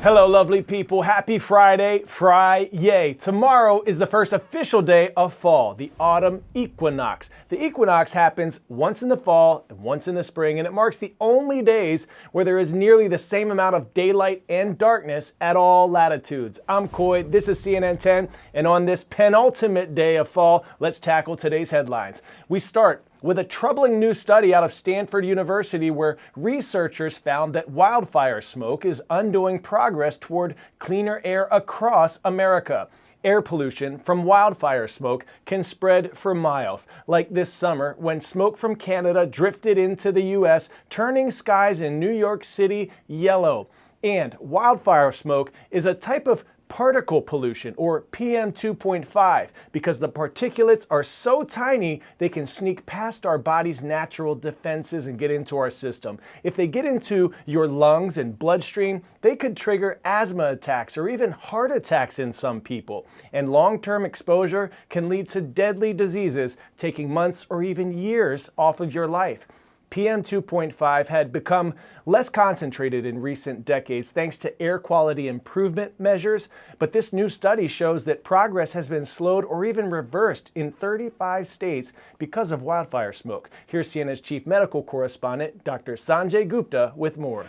Hello, lovely people. Happy Friday, Fry-yay. Tomorrow is the first official day of fall, the autumn equinox. The equinox happens once in the fall and once in the spring, and it marks the only days where there is nearly the same amount of daylight and darkness at all latitudes. I'm Coy, this is CNN 10, and on this penultimate day of fall, let's tackle today's headlines. We start with a troubling new study out of Stanford University where researchers found that wildfire smoke is undoing progress toward cleaner air across America. Air pollution from wildfire smoke can spread for miles, like this summer when smoke from Canada drifted into the U.S., turning skies in New York City yellow. And wildfire smoke is a type of particle pollution, or PM 2.5, because the particulates are so tiny they can sneak past our body's natural defenses and get into our system. If they get into your lungs and bloodstream, they could trigger asthma attacks or even heart attacks in some people. And long-term exposure can lead to deadly diseases, taking months or even years off of your life. PM 2.5 had become less concentrated in recent decades thanks to air quality improvement measures, but this new study shows that progress has been slowed or even reversed in 35 states because of wildfire smoke. Here's CNN's chief medical correspondent, Dr. Sanjay Gupta, with more.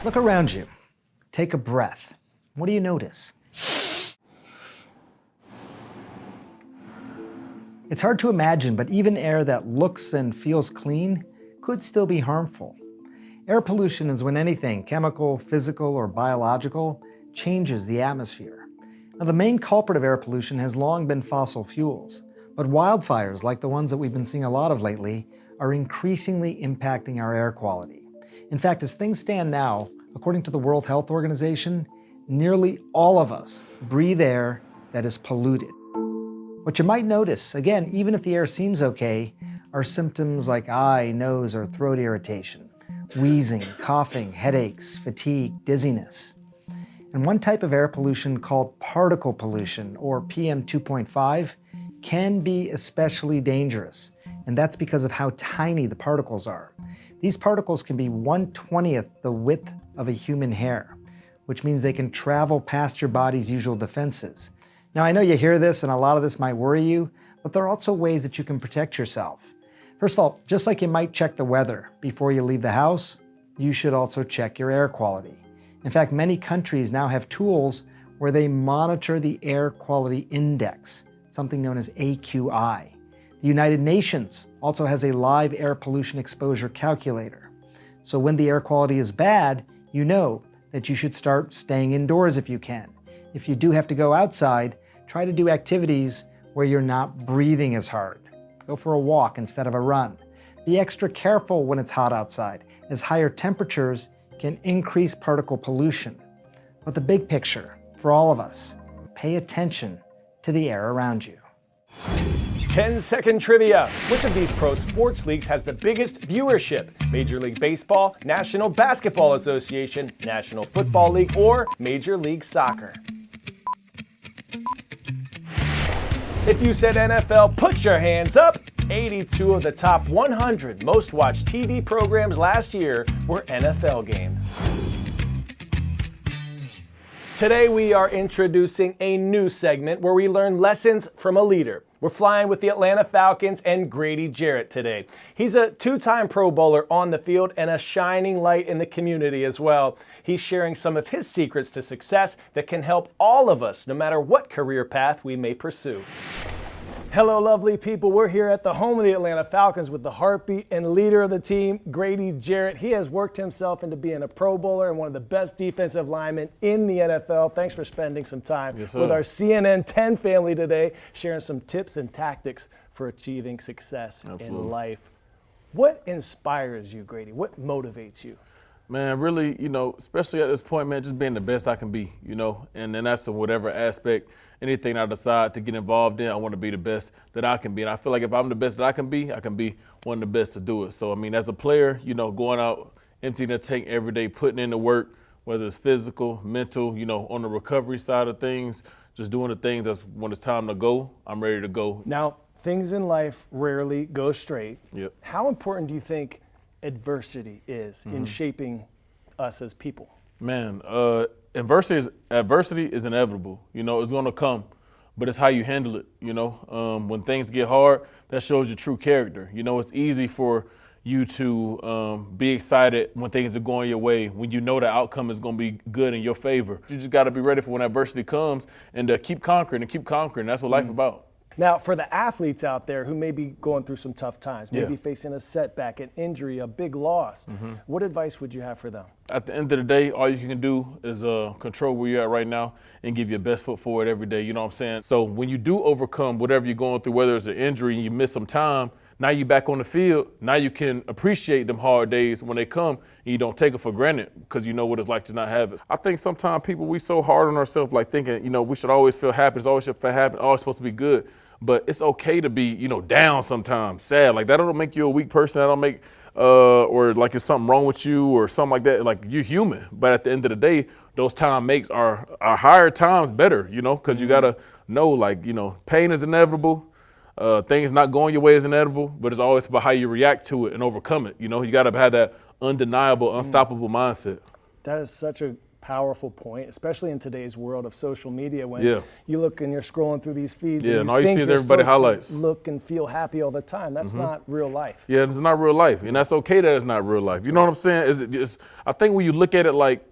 Look around you. Take a breath. What do you notice? It's hard to imagine, but even air that looks and feels clean could still be harmful. Air pollution is when anything, chemical, physical, or biological, changes the atmosphere. Now, the main culprit of air pollution has long been fossil fuels, but wildfires, like the ones that we've been seeing a lot of lately, are increasingly impacting our air quality. In fact, as things stand now, according to the World Health Organization, nearly all of us breathe air that is polluted. What you might notice, again, even if the air seems okay, are symptoms like eye, nose, or throat irritation, wheezing, coughing, headaches, fatigue, dizziness. And one type of air pollution called particle pollution, or PM 2.5, can be especially dangerous, and that's because of how tiny the particles are. These particles can be 1/20th the width of a human hair, which means they can travel past your body's usual defenses. Now, I know you hear this and a lot of this might worry you, but there are also ways that you can protect yourself. First of all, just like you might check the weather before you leave the house, you should also check your air quality. In fact, many countries now have tools where they monitor the air quality index, something known as AQI. The United Nations also has a live air pollution exposure calculator. So when the air quality is bad, you know that you should start staying indoors if you can. If you do have to go outside, try to do activities where you're not breathing as hard. Go for a walk instead of a run. Be extra careful when it's hot outside, as higher temperatures can increase particle pollution. But the big picture, for all of us, pay attention to the air around you. 10-second trivia. Which of these pro sports leagues has the biggest viewership? Major League Baseball, National Basketball Association, National Football League, or Major League Soccer? If you said NFL, put your hands up. 82 of the top 100 most watched TV programs last year were NFL games. Today we are introducing a new segment where we learn lessons from a leader. We're flying with the Atlanta Falcons and Grady Jarrett today. He's a two-time Pro Bowler on the field and a shining light in the community as well. He's sharing some of his secrets to success that can help all of us, no matter what career path we may pursue. Hello, lovely people. We're here at the home of the Atlanta Falcons with the heartbeat and leader of the team, Grady Jarrett. He has worked himself into being a Pro Bowler and one of the best defensive linemen in the NFL. Thanks for spending some time with our CNN 10 family today, sharing some tips and tactics for achieving success in life. What inspires you, Grady? What motivates you? Man, really, especially at this point, man, just being the best I can be, and then that's in whatever aspect, anything I decide to get involved in, I want to be the best that I can be. And I feel like if I'm the best that I can be one of the best to do it. So, as a player, going out, emptying the tank every day, putting in the work, whether it's physical, mental, on the recovery side of things, just doing the things that's when it's time to go, I'm ready to go. Now, things in life rarely go straight. Yep. How important do you think adversity is in shaping us as people? Man, adversity is inevitable. You know, it's going to come, but it's how you handle it. You know, when things get hard, that shows your true character. You know, it's easy for you to be excited when things are going your way, when you know the outcome is going to be good in your favor. You just got to be ready for when adversity comes and keep conquering and keep conquering. That's what life's about. Now, for the athletes out there who may be going through some tough times, maybe facing a setback, an injury, a big loss, what advice would you have for them? At the end of the day, all you can do is control where you're at right now and give your best foot forward every day. You know what I'm saying? So when you do overcome whatever you're going through, whether it's an injury and you miss some time, now you're back on the field. Now you can appreciate them hard days when they come and you don't take it for granted because you know what it's like to not have it. I think sometimes people, we so hard on ourselves, like thinking, you know, we should always feel happy. It's always should feel happy. Always supposed to be good. But it's okay to be, you know, down sometimes, sad. Like that don't make you a weak person. That don't make, or like it's something wrong with you or something like that. Like you're human. But at the end of the day, those time makes our higher times better, you know, because you got to know, like, you know, pain is inevitable. Things not going your way is inevitable, but it's always about how you react to it and overcome it. You know, you got to have that undeniable, unstoppable mindset. That is such a powerful point, especially in today's world of social media when you look and you're scrolling through these feeds and and all you see is you're everybody highlights. To look and feel happy all the time. That's not real life. Yeah, it's not real life, and that's okay that it's not real life. You know what I'm saying? I think when you look at it like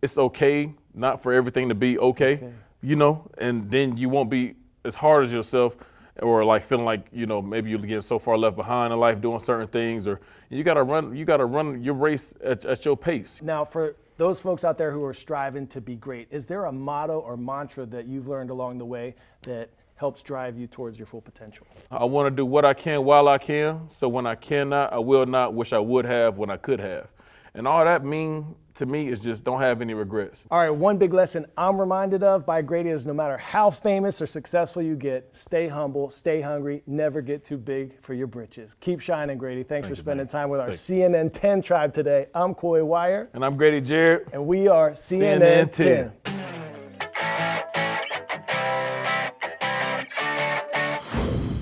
it's okay not for everything to be okay, you know, and then you won't be as hard as yourself or like feeling like, you know, maybe you're getting so far left behind in life doing certain things, or you gotta run your race at your pace. Now, for those folks out there who are striving to be great, is there a motto or mantra that you've learned along the way that helps drive you towards your full potential? I want to do what I can while I can, so when I cannot, I will not wish I would have when I could have. And all that mean to me is just don't have any regrets. All right, one big lesson I'm reminded of by Grady is no matter how famous or successful you get, stay humble, stay hungry, never get too big for your britches. Keep shining, Grady. Thanks for spending time with our CNN 10 tribe today. I'm Coy Wire. And I'm Grady Jarrett. And we are CNN 10.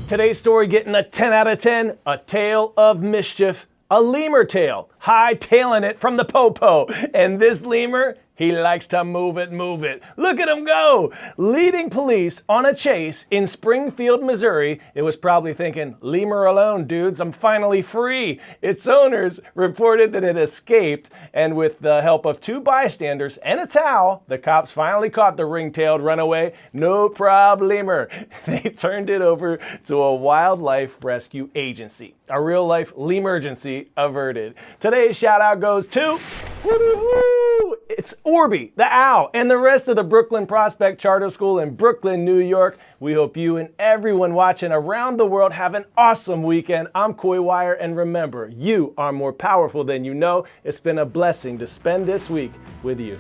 Today's story getting a 10 out of 10, a tale of mischief. A lemur tail, high-tailing it from the popo. And this lemur, he likes to move it. Look at him go! Leading police on a chase in Springfield, Missouri, it was probably thinking, leave her alone, dudes, I'm finally free. Its owners reported that it escaped, and with the help of 2 bystanders and a towel, the cops finally caught the ring-tailed runaway. No problem-lemur. They turned it over to a wildlife rescue agency. A real-life lemergency averted. Today's shout-out goes to... It's Orby, the owl, and the rest of the Brooklyn Prospect Charter School in Brooklyn, New York. We hope you and everyone watching around the world have an awesome weekend. I'm Coy Wire, and remember, you are more powerful than you know. It's been a blessing to spend this week with you.